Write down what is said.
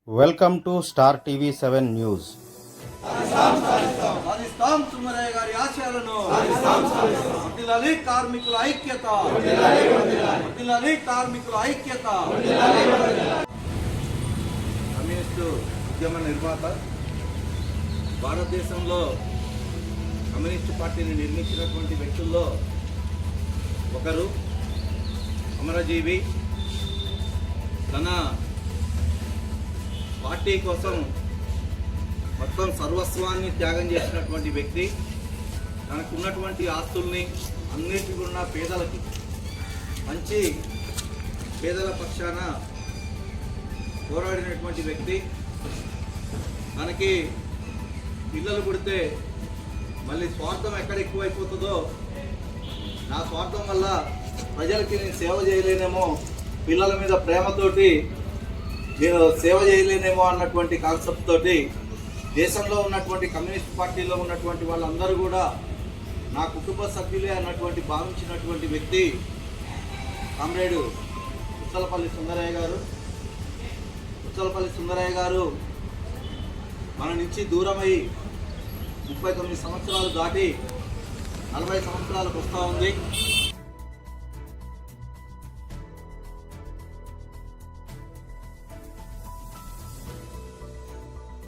Welcome to star TV 7 news. సాధిస్తాం సుమరయ్య గారి ఆశయాలను. వర్ధిల్లాలి కార్మికుల ఐక్యత. వర్ధిల్లాలి కార్మికుల ఐక్యత. కమ్యూనిస్టు ఉద్యమ నిర్మాత, భారతదేశంలో కమ్యూనిస్టు పార్టీని నిర్మించినటువంటి వ్యక్తుల్లో ఒకరు, అమరజీవి. తన పార్టీ కోసం మొత్తం సర్వస్వాన్ని త్యాగం చేసినటువంటి వ్యక్తి. తనకున్నటువంటి ఆస్తుల్ని అన్నిటి కూడా పేదలకి మంచి పేదల పక్షాన పోరాడినటువంటి వ్యక్తి. తనకి పిల్లలు పుడితే మళ్ళీ స్వార్థం ఎక్కడ ఎక్కువైపోతుందో, నా స్వార్థం వల్ల ప్రజలకి నేను సేవ చేయలేనేమో, పిల్లల మీద ప్రేమతోటి నేను సేవ చేయలేనేమో అన్నటువంటి కాన్సెప్ట్ తోటి దేశంలో ఉన్నటువంటి కమ్యూనిస్ట్ పార్టీలో ఉన్నటువంటి వాళ్ళందరూ కూడా నా కుటుంబ సభ్యులే అన్నటువంటి భావించినటువంటి వ్యక్తి కామ్రేడు ఉచ్చలపల్లి సుందరయ్య గారు. ఉచ్చలపల్లి సుందరయ్య గారు మన నుంచి దూరమై 39 సంవత్సరాలు దాటి 40 సంవత్సరాలకు వస్తూ ఉంది.